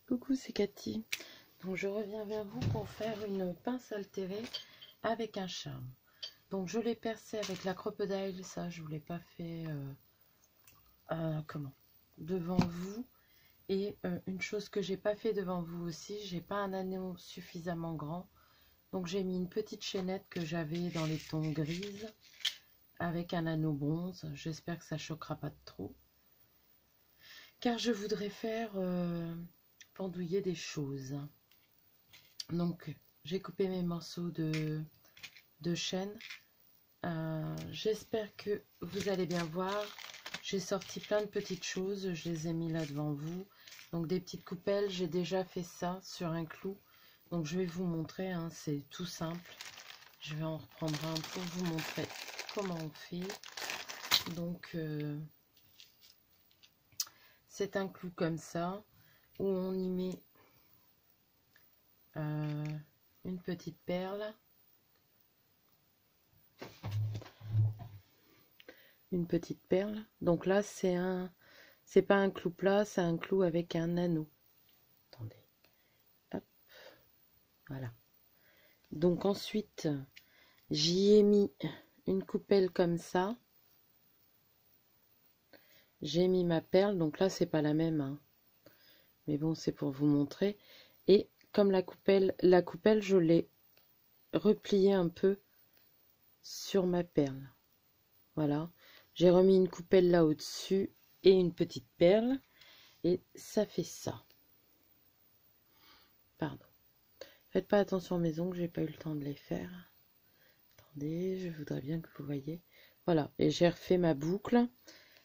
Coucou, c'est Cathy. Donc je reviens vers vous pour faire une pince altérée avec un charme. Donc je l'ai percé avec la crocodile, ça je vous l'ai pas fait devant vous. Et une chose que j'ai pas fait devant vous aussi, j'ai pas un anneau suffisamment grand. Donc j'ai mis une petite chaînette que j'avais dans les tons grises avec un anneau bronze. J'espère que ça choquera pas trop. Car je voudrais faire pendouiller des choses. Donc j'ai coupé mes morceaux de chêne. J'espère que vous allez bien voir. J'ai sorti plein de petites choses, je les ai mis là devant vous. Donc des petites coupelles, j'ai déjà fait ça sur un clou. Donc je vais vous montrer, hein, c'est tout simple. Je vais en reprendre un pour vous montrer comment on fait. Donc c'est un clou comme ça, où on y met une petite perle. Une petite perle. Donc là, c'est pas un clou plat, c'est un clou avec un anneau. Attendez. Hop. Voilà. Donc ensuite, j'y ai mis une coupelle comme ça. J'ai mis ma perle. Donc là, c'est pas la même, hein. Mais bon, c'est pour vous montrer. Et comme la coupelle, je l'ai repliée un peu sur ma perle. Voilà. J'ai remis une coupelle là au-dessus et une petite perle. Et ça fait ça. Pardon. Faites pas attention à mes ongles, j'ai pas eu le temps de les faire. Attendez, je voudrais bien que vous voyez. Voilà, et j'ai refait ma boucle.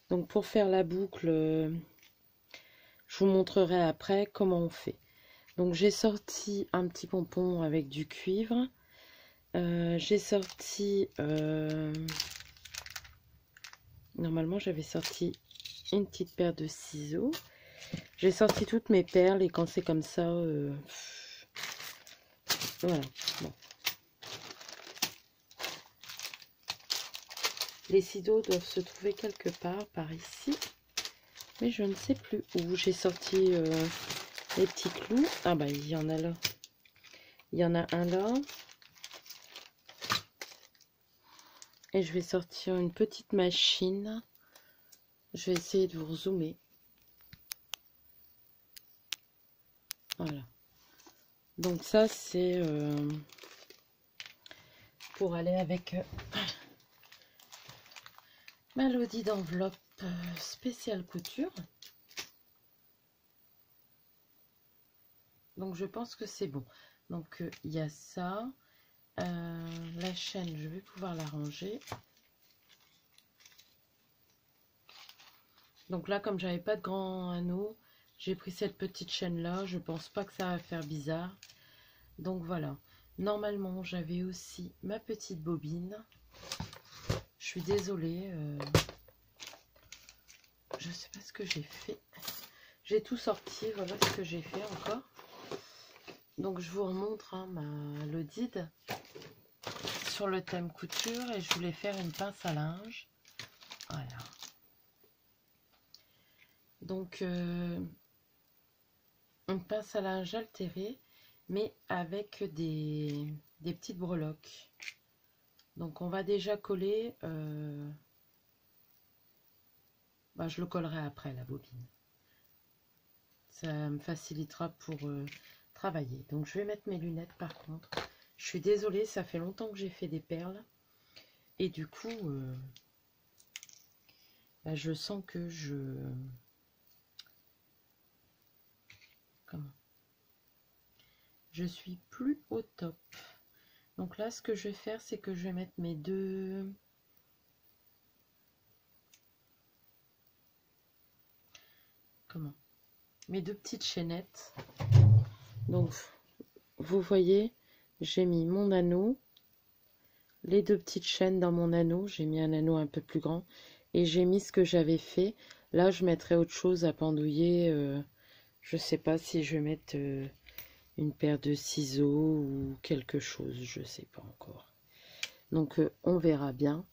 Donc pour faire la boucle, je vous montrerai après comment on fait. Donc j'ai sorti un petit pompon avec du cuivre. J'ai sorti... normalement j'avais sorti une petite paire de ciseaux. J'ai sorti toutes mes perles et quand c'est comme ça... voilà. Bon. Les ciseaux doivent se trouver quelque part par ici. Mais je ne sais plus où. J'ai sorti les petits clous. Ah bah il y en a là. Il y en a un là. Et je vais sortir une petite machine. Je vais essayer de vous zoomer. Voilà. Donc ça c'est pour aller avec ma lodi d'enveloppe spéciale couture. Donc je pense que c'est bon. Donc il y a ça. La chaîne, je vais pouvoir la ranger. Donc là, comme j'avais pas de grand anneau, j'ai pris cette petite chaîne là. Je pense pas que ça va faire bizarre. Donc voilà. Normalement, j'avais aussi ma petite bobine. Je suis désolée. Je sais pas ce que j'ai fait. J'ai tout sorti. Voilà ce que j'ai fait encore. Donc je vous remontre hein, ma Lodide sur le thème couture. Et je voulais faire une pince à linge. Voilà. Donc une pince à linge altérée, mais avec des petites breloques. Donc on va déjà coller, je le collerai après la bobine. Ça me facilitera pour travailler. Donc je vais mettre mes lunettes par contre. Je suis désolée, ça fait longtemps que j'ai fait des perles. Et du coup, je sens que je suis plus au top. Donc là, ce que je vais faire, c'est que je vais mettre mes deux... mes deux petites chaînettes. Donc, vous voyez, j'ai mis mon anneau, les deux petites chaînes dans mon anneau. J'ai mis un anneau un peu plus grand. Et j'ai mis ce que j'avais fait. Là, je mettrai autre chose à pendouiller. Je sais pas si je vais mettre... une paire de ciseaux ou quelque chose, je sais pas encore. Donc on verra bien.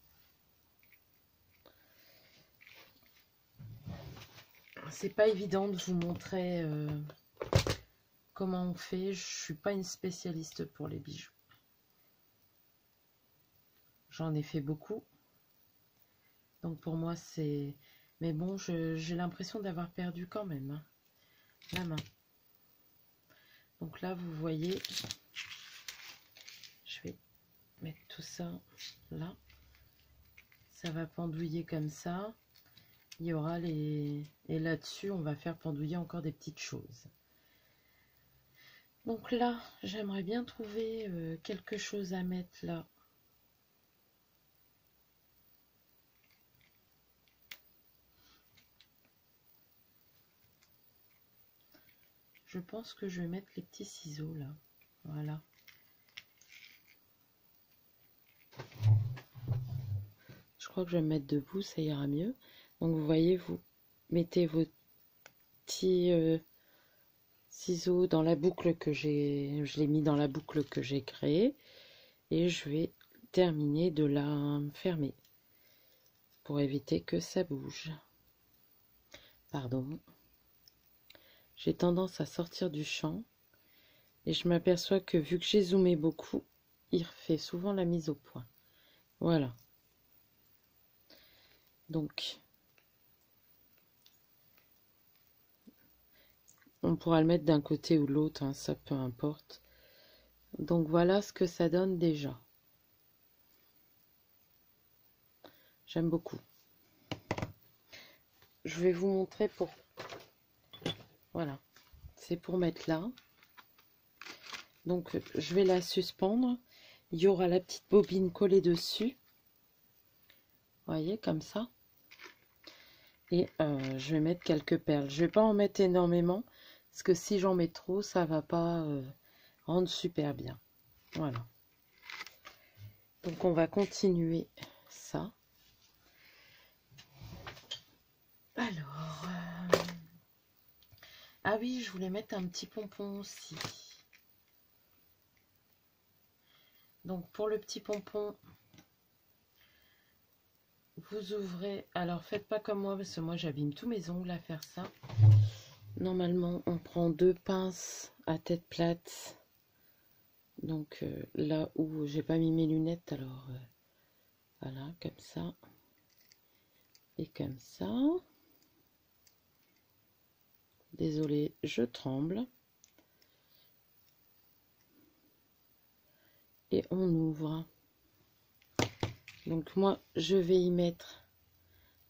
C'est pas évident de vous montrer comment on fait. Je suis pas une spécialiste pour les bijoux. J'en ai fait beaucoup. Donc pour moi c'est... Mais bon, j'ai l'impression d'avoir perdu quand même hein, la main. Donc là, vous voyez, je vais mettre tout ça là. Ça va pendouiller comme ça. Il y aura les... Et là-dessus, on va faire pendouiller encore des petites choses. Donc là, j'aimerais bien trouver quelque chose à mettre là. Je pense que je vais mettre les petits ciseaux là. Voilà. Je crois que je vais me mettre debout, ça ira mieux. Donc vous voyez, vous mettez vos petits ciseaux dans la boucle que j'ai... Je l'ai mis dans la boucle que j'ai créée. Et je vais terminer de la fermer pour éviter que ça bouge. Pardon. J'ai tendance à sortir du champ et je m'aperçois que vu que j'ai zoomé beaucoup, il refait souvent la mise au point. Voilà. Donc, on pourra le mettre d'un côté ou de l'autre, hein, ça peu importe. Donc voilà ce que ça donne déjà. J'aime beaucoup. Je vais vous montrer pour... Voilà. C'est pour mettre là. Donc je vais la suspendre. Il y aura la petite bobine collée dessus. Vous voyez, comme ça. Et je vais mettre quelques perles. Je vais pas en mettre énormément. Parce que si j'en mets trop, ça va pas rendre super bien. Voilà. Donc on va continuer ça. Alors... Ah oui, je voulais mettre un petit pompon aussi. Donc pour le petit pompon, vous ouvrez, alors faites pas comme moi parce que moi j'abîme tous mes ongles à faire ça. Normalement on prend 2 pinces à tête plate. Donc là où j'ai pas mis mes lunettes, alors voilà, comme ça. Et comme ça. Désolée, je tremble. Et on ouvre. Donc moi je vais y mettre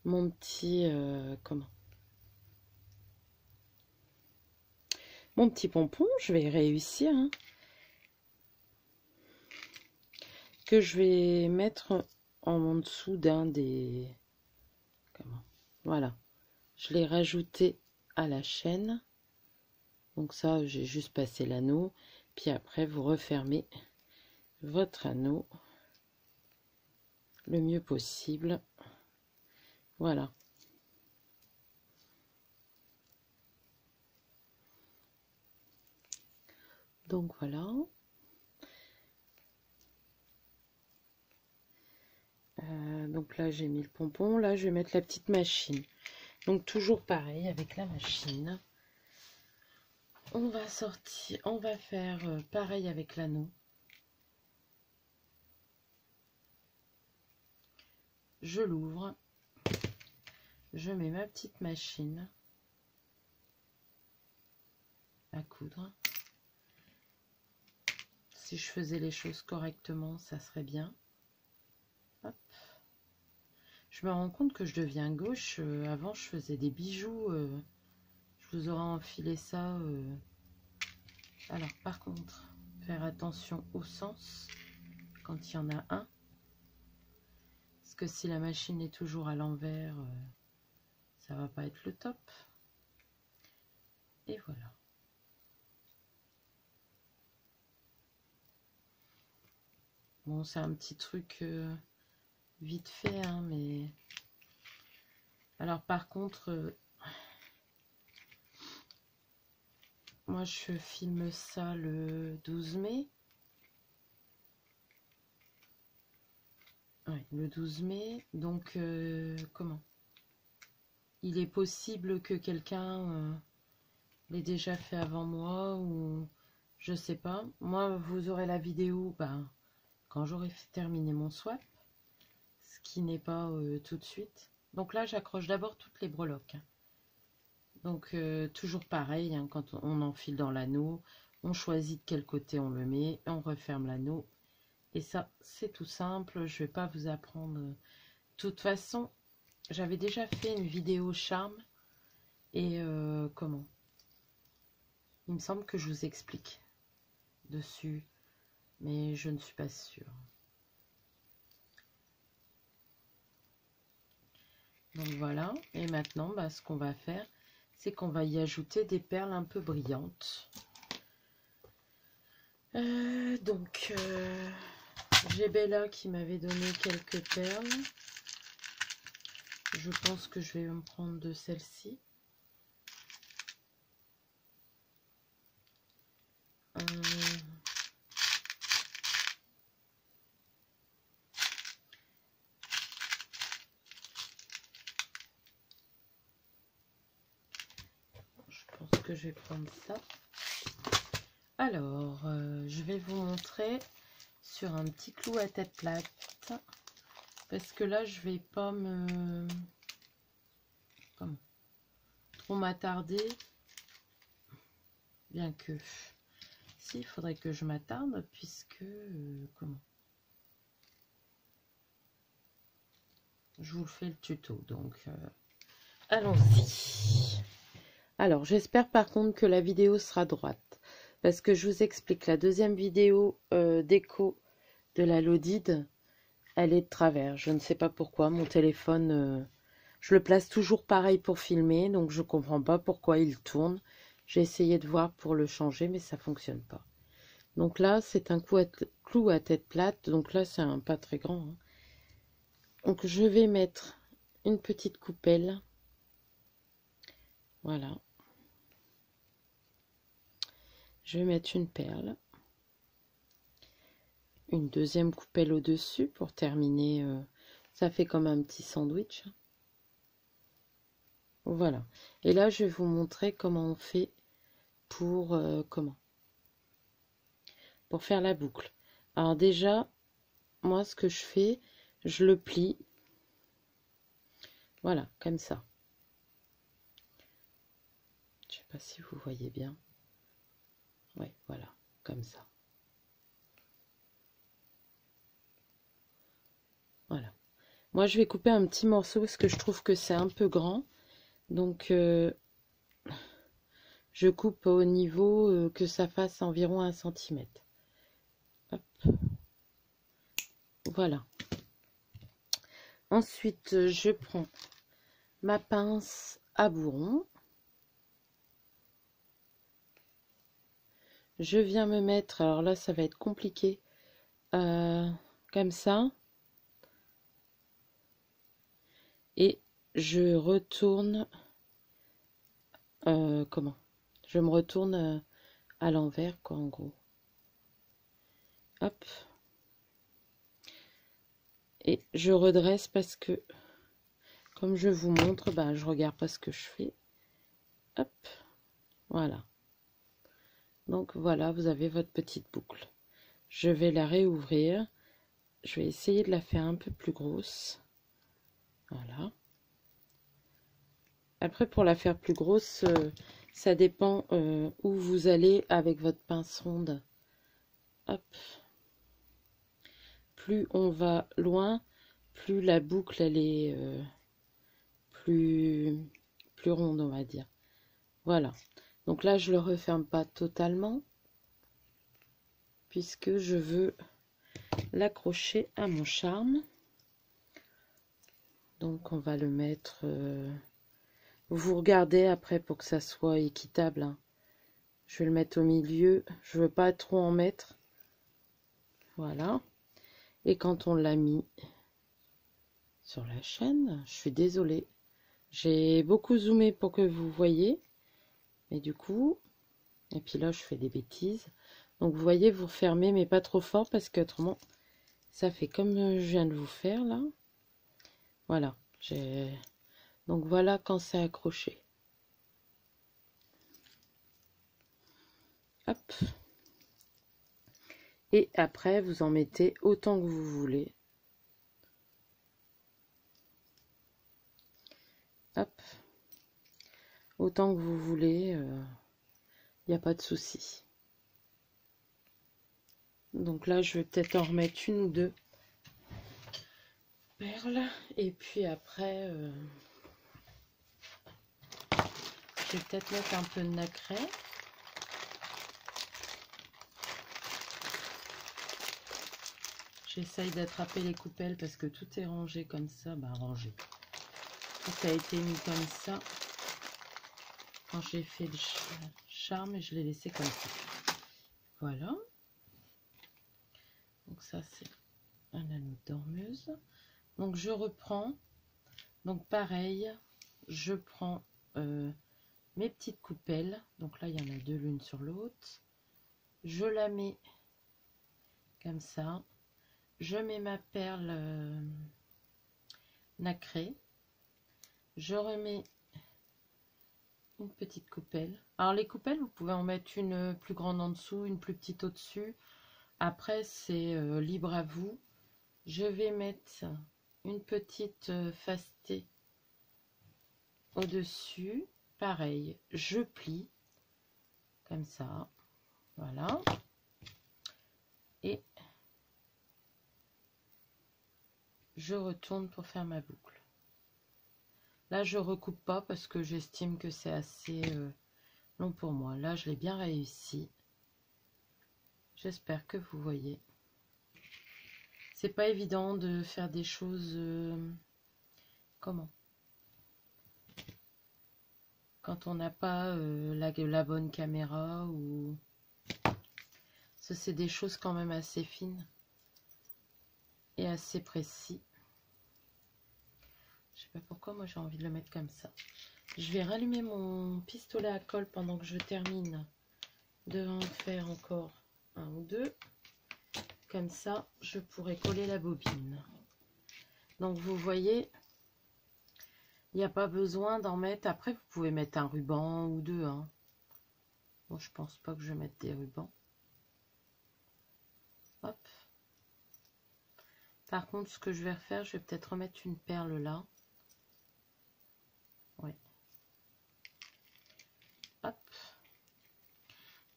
mon petit mon petit pompon, je vais réussir hein, que je vais mettre en dessous d'un des voilà, je l'ai rajouté à la chaîne. Donc ça j'ai juste passé l'anneau, puis après vous refermez votre anneau le mieux possible. Voilà. Donc voilà. Donc là j'ai mis le pompon. Là je vais mettre la petite machine. Donc toujours pareil avec la machine. On va sortir, on va faire pareil avec l'anneau. Je l'ouvre. Je mets ma petite machine à coudre. Si je faisais les choses correctement, ça serait bien. Hop. Je me rends compte que je deviens gauche. Avant, je faisais des bijoux. Je vous aurais enfilé ça. Alors, par contre, faire attention au sens quand il y en a un. Parce que si la machine est toujours à l'envers, ça va pas être le top. Et voilà. Bon, c'est un petit truc vite fait, hein, mais... Alors, par contre, moi, je filme ça le 12 mai. Ouais, le 12 mai. Donc, comment? Il est possible que quelqu'un l'ait déjà fait avant moi ou je sais pas. Moi, vous aurez la vidéo quand j'aurai terminé mon swap, ce qui n'est pas tout de suite. Donc là, j'accroche d'abord toutes les breloques. Donc toujours pareil, hein, quand on enfile dans l'anneau, on choisit de quel côté on le met, on referme l'anneau. Et ça, c'est tout simple, je vais pas vous apprendre. De toute façon, j'avais déjà fait une vidéo charme et comment? Il me semble que je vous explique dessus, mais je ne suis pas sûre. Donc voilà, et maintenant, ce qu'on va faire, c'est qu'on va y ajouter des perles un peu brillantes. J'ai Bella qui m'avait donné quelques perles. Je pense que je vais me prendre de celle-ci. Je pense que je vais prendre ça. Alors, je vais vous montrer sur un petit clou à tête plate. Parce que là, je vais pas me... trop m'attarder. Bien que... Si, il faudrait que je m'attarde puisque... je vous fais le tuto, donc... allons-y. Alors, j'espère par contre que la vidéo sera droite. Parce que je vous explique, la deuxième vidéo déco de la Lodide, elle est de travers. Je ne sais pas pourquoi. Mon téléphone, je le place toujours pareil pour filmer. Donc, je ne comprends pas pourquoi il tourne. J'ai essayé de voir pour le changer, mais ça ne fonctionne pas. Donc là, c'est un clou à tête plate. Donc là, c'est un pas très grand. Hein. Donc, je vais mettre une petite coupelle. Voilà. Je vais mettre une perle. Une deuxième coupelle au-dessus pour terminer. Ça fait comme un petit sandwich. Voilà. Et là, je vais vous montrer comment on fait pour pour faire la boucle. Alors déjà, moi, ce que je fais, je le plie. Voilà, comme ça. Je sais pas si vous voyez bien. Oui, voilà, comme ça. Voilà. Moi, je vais couper un petit morceau parce que je trouve que c'est un peu grand. Donc, je coupe au niveau que ça fasse environ 1 cm. Hop. Voilà. Ensuite, je prends ma pince à bourron. Je viens me mettre, alors là, ça va être compliqué, comme ça. Et je retourne, je me retourne à l'envers, quoi, en gros. Hop. Et je redresse parce que, comme je vous montre, je regarde pas ce que je fais. Hop. Voilà. Donc voilà, vous avez votre petite boucle. Je vais la réouvrir. Je vais essayer de la faire un peu plus grosse. Voilà. Après, pour la faire plus grosse, ça dépend où vous allez avec votre pince ronde. Hop. Plus on va loin, plus la boucle elle est plus ronde, on va dire. Voilà. Donc là, je le referme pas totalement puisque je veux l'accrocher à mon charme. Donc on va le mettre... vous regardez après pour que ça soit équitable. Hein. Je vais le mettre au milieu. Je veux pas trop en mettre. Voilà. Et quand on l'a mis sur la chaîne, je suis désolée. J'ai beaucoup zoomé pour que vous voyez. Mais du coup... Et puis là, je fais des bêtises. Donc vous voyez, vous refermez, mais pas trop fort parce qu'autrement, ça fait comme je viens de vous faire là. Voilà. Donc voilà quand c'est accroché. Hop. Et après, vous en mettez autant que vous voulez. Hop. Autant que vous voulez, il n'y a pas de souci. Donc là, je vais peut-être en remettre une ou deux perles. Et puis après, je vais peut-être mettre un peu de nacré. J'essaye d'attraper les coupelles parce que tout est rangé comme ça. Bah, rangé. Tout a été mis comme ça quand j'ai fait le charme et je l'ai laissé comme ça. Voilà. Donc ça, c'est un anneau de dormeuse. Donc je reprends. Donc pareil, je prends mes petites coupelles. Donc là, il y en a deux l'une sur l'autre. Je la mets comme ça. Je mets ma perle nacrée. Je remets une petite coupelle. Alors les coupelles, vous pouvez en mettre une plus grande en dessous, une plus petite au-dessus. Après, c'est libre à vous. Je vais mettre une petite facetée au-dessus. Pareil, je plie comme ça. Voilà. Et je retourne pour faire ma boucle. Là, je recoupe pas parce que j'estime que c'est assez long pour moi. Là, je l'ai bien réussi. J'espère que vous voyez. C'est pas évident de faire des choses comment? Quand on n'a pas la bonne caméra ou... Ça, c'est des choses quand même assez fines et assez précis. Je sais pas pourquoi, moi j'ai envie de le mettre comme ça. Je vais rallumer mon pistolet à colle pendant que je termine de en faire encore un ou deux. Comme ça, je pourrai coller la bobine. Donc vous voyez, il n'y a pas besoin d'en mettre. Après, vous pouvez mettre un ruban ou deux. Hein. Bon, je pense pas que je mette des rubans. Hop. Par contre, ce que je vais refaire, je vais peut-être remettre une perle là. Ouais. Hop.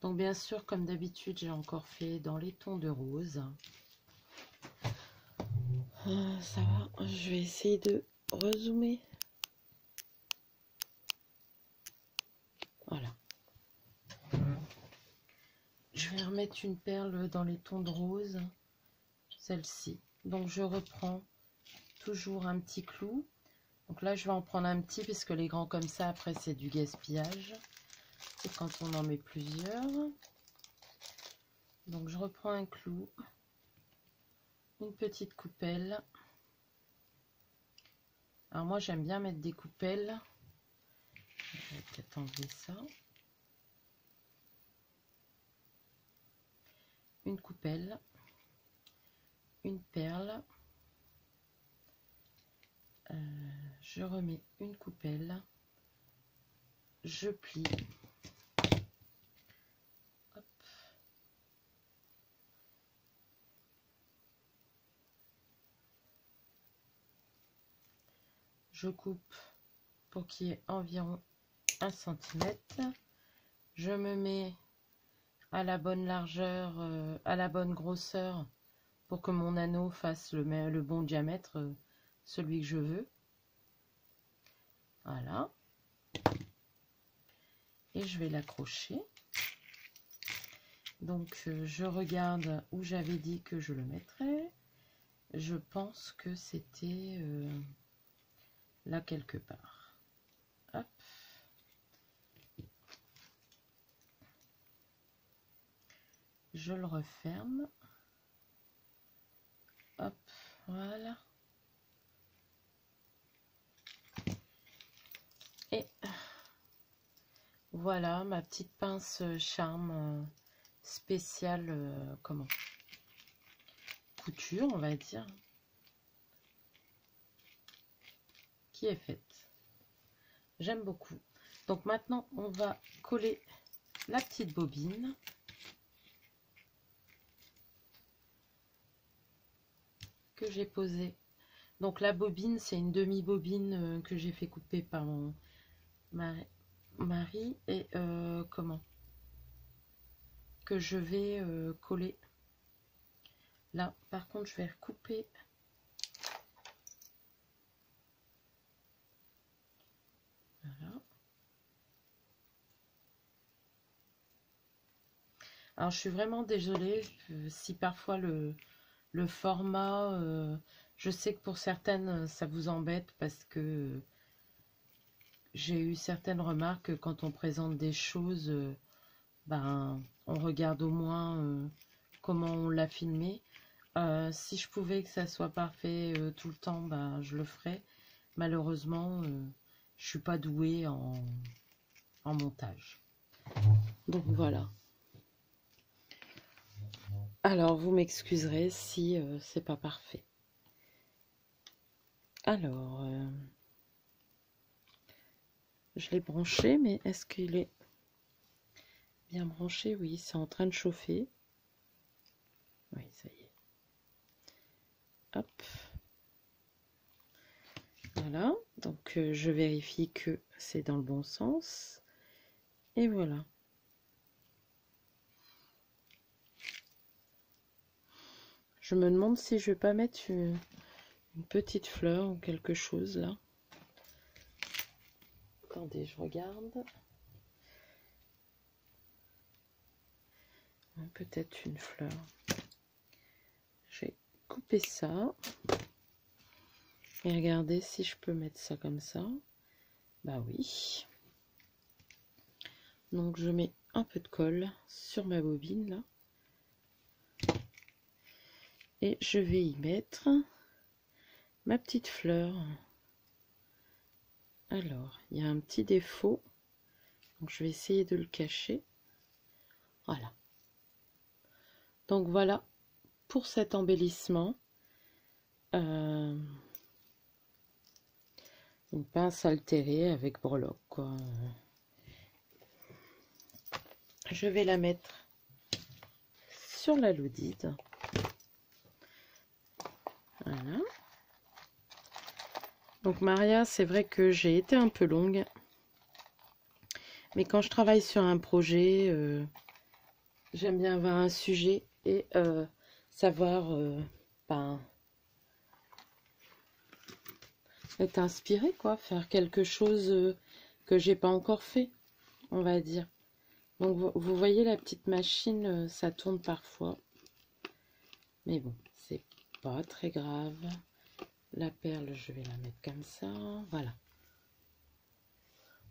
Donc bien sûr, comme d'habitude, j'ai encore fait dans les tons de rose. Ça va, je vais essayer de rezoomer. Voilà. Je vais remettre une perle dans les tons de rose, celle-ci. Donc je reprends toujours un petit clou. Donc là, je vais en prendre un petit parce que les grands comme ça, après, c'est du gaspillage. Et quand on en met plusieurs. Donc je reprends un clou, une petite coupelle. Alors moi, j'aime bien mettre des coupelles. Je vais peut-être enlever ça. Une coupelle, une perle. Je remets une coupelle. Je plie. Hop. Je coupe pour qu'il y ait environ 1 cm. Je me mets à la bonne largeur, à la bonne grosseur pour que mon anneau fasse le bon diamètre, celui que je veux. Voilà. Et je vais l'accrocher. Donc je regarde où j'avais dit que je le mettrais. Je pense que c'était là quelque part. Hop. Je le referme. Hop, voilà. Et voilà ma petite pince charme spéciale, comment? Couture, on va dire. Qui est faite. J'aime beaucoup. Donc maintenant, on va coller la petite bobine. que j'ai posé. Donc la bobine, c'est une demi-bobine que j'ai fait couper par mon mari et comment que je vais coller. Là, par contre, je vais recouper. Voilà. Alors, je suis vraiment désolée si parfois le format, je sais que pour certaines, ça vous embête parce que j'ai eu certaines remarques quand on présente des choses, ben, on regarde au moins comment on l'a filmé. Si je pouvais que ça soit parfait tout le temps, ben, je le ferais. Malheureusement, je suis pas douée en montage. Donc voilà. Alors, vous m'excuserez si c'est pas parfait. Alors, je l'ai branché, mais est-ce qu'il est bien branché? Oui, c'est en train de chauffer. Oui, ça y est. Hop. Voilà, donc je vérifie que c'est dans le bon sens. Et voilà. Je me demande si je vais pas mettre une petite fleur ou quelque chose là. Attendez, je regarde. Peut-être une fleur. Je vais couper ça. Et regardez si je peux mettre ça comme ça. Bah oui. Donc je mets un peu de colle sur ma bobine là. Et je vais y mettre ma petite fleur. Alors, il y a un petit défaut. Donc je vais essayer de le cacher. Voilà. Donc voilà pour cet embellissement. Une pince altérée avec breloque, quoi. Je vais la mettre sur la Loudide. Voilà. Donc Maria, c'est vrai que j'ai été un peu longue. Mais quand je travaille sur un projet, j'aime bien avoir un sujet et savoir ben, être inspiré, quoi, faire quelque chose que j'ai pas encore fait, on va dire. Donc vous voyez la petite machine, ça tourne parfois. Mais bon, c'est pas très grave. La perle, je vais la mettre comme ça. Voilà.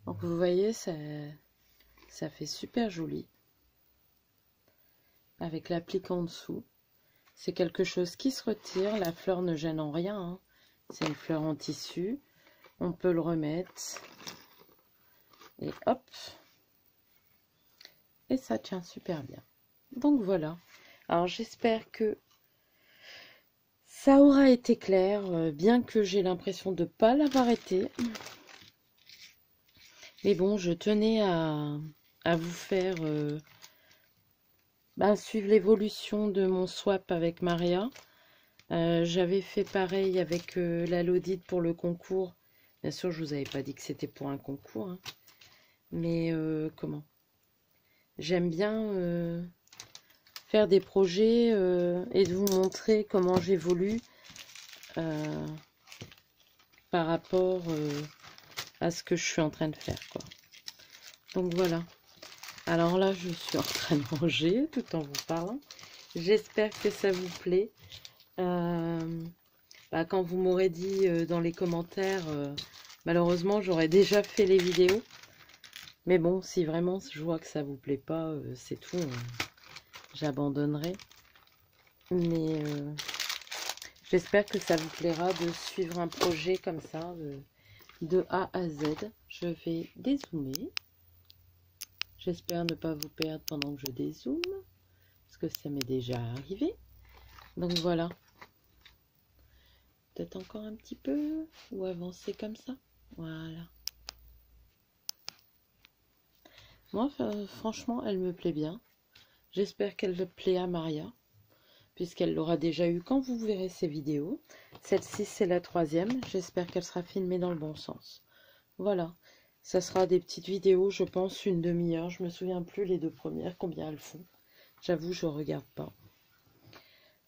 Donc vous voyez, ça fait super joli. Avec l'applique en dessous. C'est quelque chose qui se retire. La fleur ne gêne en rien. Hein. C'est une fleur en tissu. On peut le remettre. Et hop. Et ça tient super bien. Donc voilà. Alors j'espère que ça aura été clair. Bien que j'ai l'impression de ne pas l'avoir été. Mais bon, je tenais à vous faire suivre l'évolution de mon swap avec Maria. J'avais fait pareil avec la Lodite pour le concours. Bien sûr, je vous avais pas dit que c'était pour un concours. Hein. Mais comment? J'aime bien faire des projets et de vous montrer comment j'évolue par rapport à ce que je suis en train de faire, quoi. Donc voilà. Alors là, je suis en train de manger tout en vous parlant. J'espère que ça vous plaît. Quand vous m'aurez dit dans les commentaires, malheureusement, j'aurais déjà fait les vidéos. Mais bon, si vraiment je vois que ça vous plaît pas, c'est tout. J'abandonnerai. Mais j'espère que ça vous plaira de suivre un projet comme ça, de A à Z. Je vais dézoomer. J'espère ne pas vous perdre pendant que je dézoome, parce que ça m'est déjà arrivé. Donc voilà. Peut-être encore un petit peu, ou avancer comme ça. Voilà. Moi, franchement, elle me plaît bien. J'espère qu'elle plaît à Maria. puisqu'elle l'aura déjà eu quand vous verrez ces vidéos. Celle-ci, c'est la 3e. J'espère qu'elle sera filmée dans le bon sens. Voilà, ça sera des petites vidéos, je pense, une demi-heure. Je me souviens plus les 2 premières, combien elles font. J'avoue, je ne regarde pas.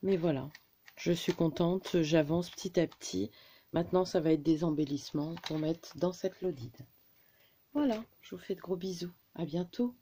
Mais voilà, je suis contente, j'avance petit à petit. Maintenant, ça va être des embellissements pour mettre dans cette lodide. Voilà, je vous fais de gros bisous. À bientôt.